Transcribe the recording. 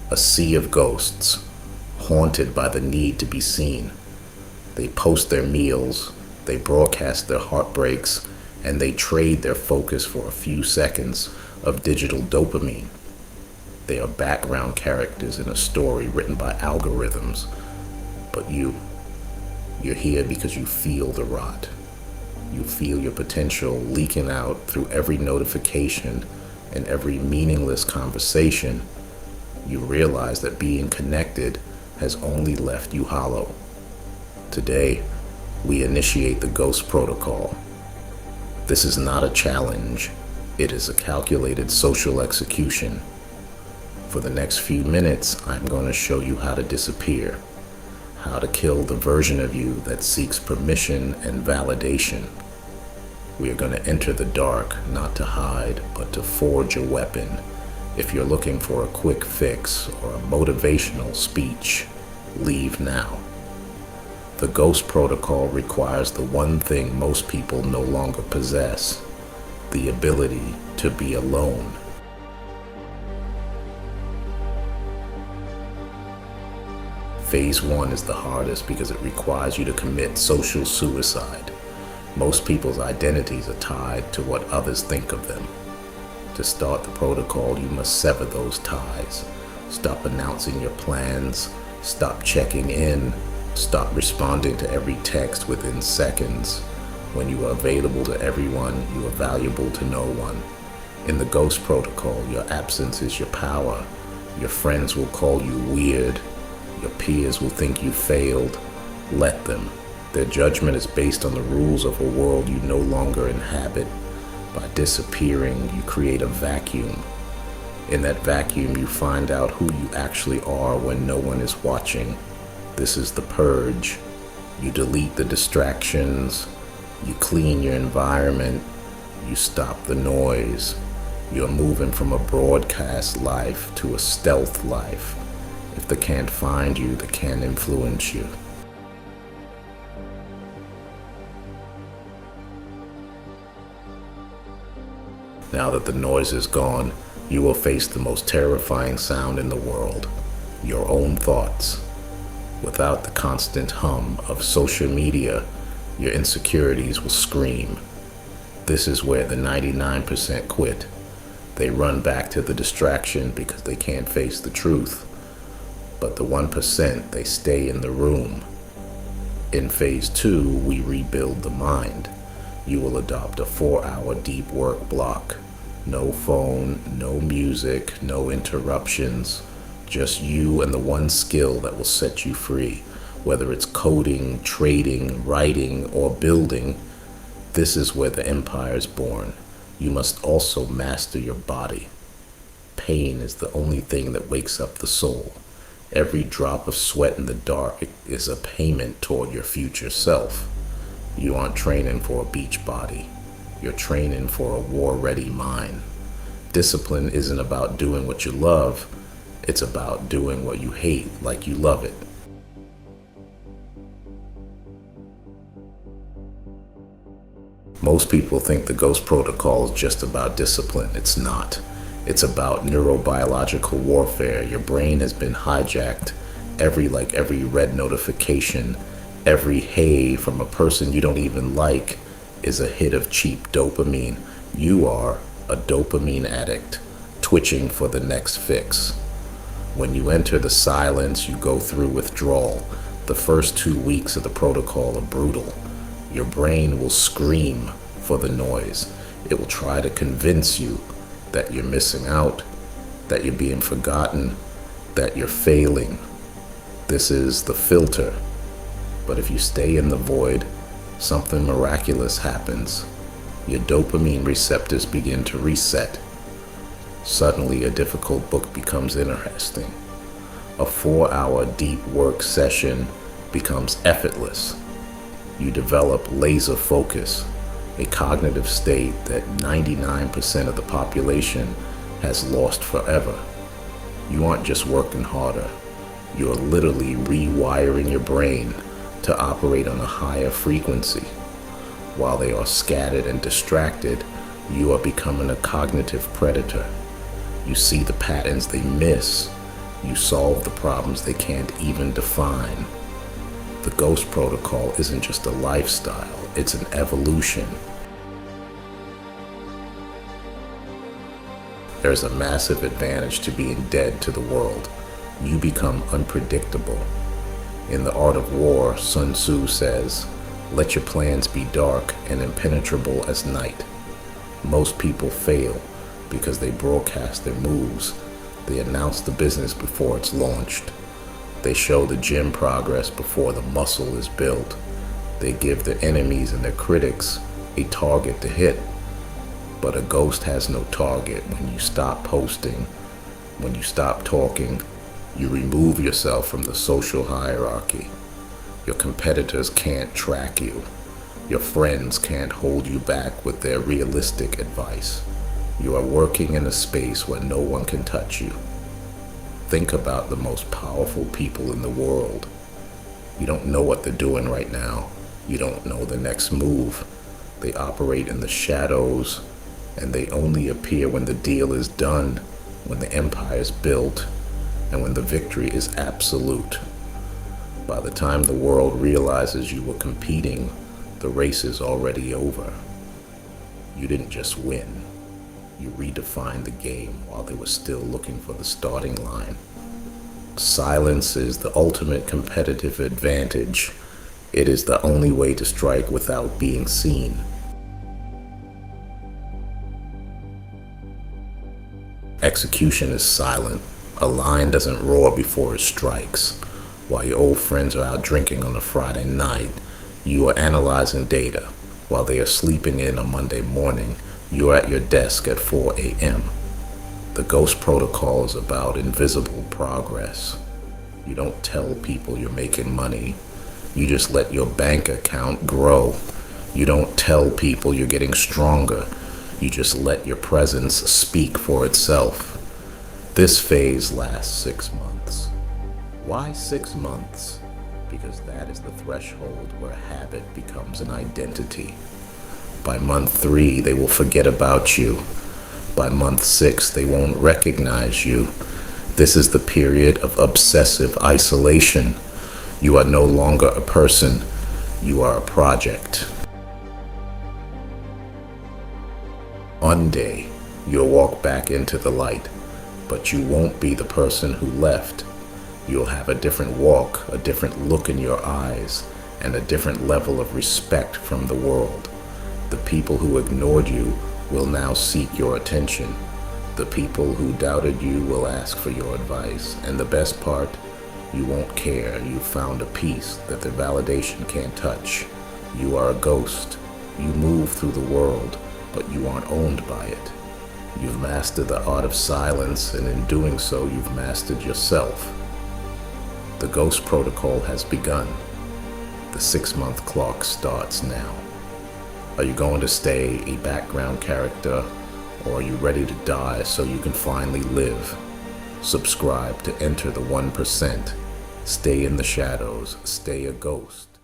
A sea of ghosts, haunted by the need to be seen. They post their meals, they broadcast their heartbreaks, and they trade their focus for a few seconds of digital dopamine. They are background characters in a story written by algorithms. But you're here because you feel the rot. You feel your potential leaking out through every notification and every meaningless conversation. You realize that being connected has only left you hollow. Today, we initiate the Ghost Protocol. This is not a challenge. It is a calculated social execution. For the next few minutes, I'm going to show you how to disappear, how to kill the version of you that seeks permission and validation. We are going to enter the dark, not to hide, but to forge a weapon. If you're looking for a quick fix or a motivational speech, leave now. The Ghost Protocol requires the one thing most people no longer possess: the ability to be alone. Phase 1 is the hardest because it requires you to commit social suicide. Most people's identities are tied to what others think of them. To start the protocol, you must sever those ties. Stop announcing your plans. Stop checking in. Stop responding to every text within seconds. When you are available to everyone, you are valuable to no one. In the Ghost Protocol, your absence is your power. Your friends will call you weird. Your peers will think you failed. Let them. Their judgment is based on the rules of a world you no longer inhabit. By disappearing, you create a vacuum. In that vacuum, you find out who you actually are when no one is watching. This is the purge. You delete the distractions. You clean your environment. You stop the noise. You're moving from a broadcast life to a stealth life. If they can't find you, they can't influence you. Now that the noise is gone, you will face the most terrifying sound in the world: your own thoughts. Without the constant hum of social media, your insecurities will scream. This is where the 99% quit. They run back to the distraction because they can't face the truth. But the 1%, they stay in the room. In phase 2, we rebuild the mind. You will adopt a 4-hour deep work block. No phone, no music, no interruptions. Just you and the one skill that will set you free. Whether it's coding, trading, writing, or building, this is where the empire is born. You must also master your body. Pain is the only thing that wakes up the soul. Every drop of sweat in the dark is a payment toward your future self. You aren't training for a beach body. You're training for a war-ready mind. Discipline isn't about doing what you love. It's about doing what you hate like you love it. Most people think the Ghost Protocol is just about discipline. It's not. It's about neurobiological warfare. Your brain has been hijacked. Every red notification, every hey from a person you don't even like is a hit of cheap dopamine. You are a dopamine addict, twitching for the next fix. When you enter the silence, you go through withdrawal. The first 2 weeks of the protocol are brutal. Your brain will scream for the noise. It will try to convince you that you're missing out, that you're being forgotten, that you're failing. This is the filter. But if you stay in the void, something miraculous happens. Your dopamine receptors begin to reset. Suddenly, a difficult book becomes interesting. A 4-hour deep work session becomes effortless. You develop laser focus, a cognitive state that 99% of the population has lost forever. You aren't just working harder. You're literally rewiring your brain to operate on a higher frequency. While they are scattered and distracted, you are becoming a cognitive predator. You see the patterns they miss. You solve the problems they can't even define. The Ghost Protocol isn't just a lifestyle, it's an evolution. There's a massive advantage to being dead to the world. You become unpredictable. In The Art of War, Sun Tzu says, "Let your plans be dark and impenetrable as night." Most people fail because they broadcast their moves. They announce the business before it's launched. They show the gym progress before the muscle is built. They give their enemies and their critics a target to hit. But a ghost has no target. When you stop posting, when you stop talking, you remove yourself from the social hierarchy. Your competitors can't track you. Your friends can't hold you back with their realistic advice. You are working in a space where no one can touch you. Think about the most powerful people in the world. You don't know what they're doing right now. You don't know the next move. They operate in the shadows, and they only appear when the deal is done, when the empire is built, and when the victory is absolute. By the time the world realizes you were competing, the race is already over. You didn't just win. You redefined the game while they were still looking for the starting line. Silence is the ultimate competitive advantage. It is the only way to strike without being seen. Execution is silent. A lion doesn't roar before it strikes. While your old friends are out drinking on a Friday night, you are analyzing data. While they are sleeping in on Monday morning, you are at your desk at 4 a.m. The Ghost Protocol is about invisible progress. You don't tell people you're making money. You just let your bank account grow. You don't tell people you're getting stronger. You just let your presence speak for itself. This phase lasts 6 months. Why 6 months? Because that is the threshold where habit becomes an identity. By month 3, they will forget about you. By month 6, they won't recognize you. This is the period of obsessive isolation. You are no longer a person. You are a project. One day, you'll walk back into the light, but you won't be the person who left. You'll have a different walk, a different look in your eyes, and a different level of respect from the world. The people who ignored you will now seek your attention. The people who doubted you will ask for your advice. And the best part, you won't care. You found a peace that the validation can't touch. You are a ghost. You move through the world, but you aren't owned by it. You've mastered the art of silence, and in doing so, you've mastered yourself. The Ghost Protocol has begun. The 6-month clock starts now. Are you going to stay a background character, or are you ready to die so you can finally live? Subscribe to enter the 1%. Stay in the shadows. Stay a ghost.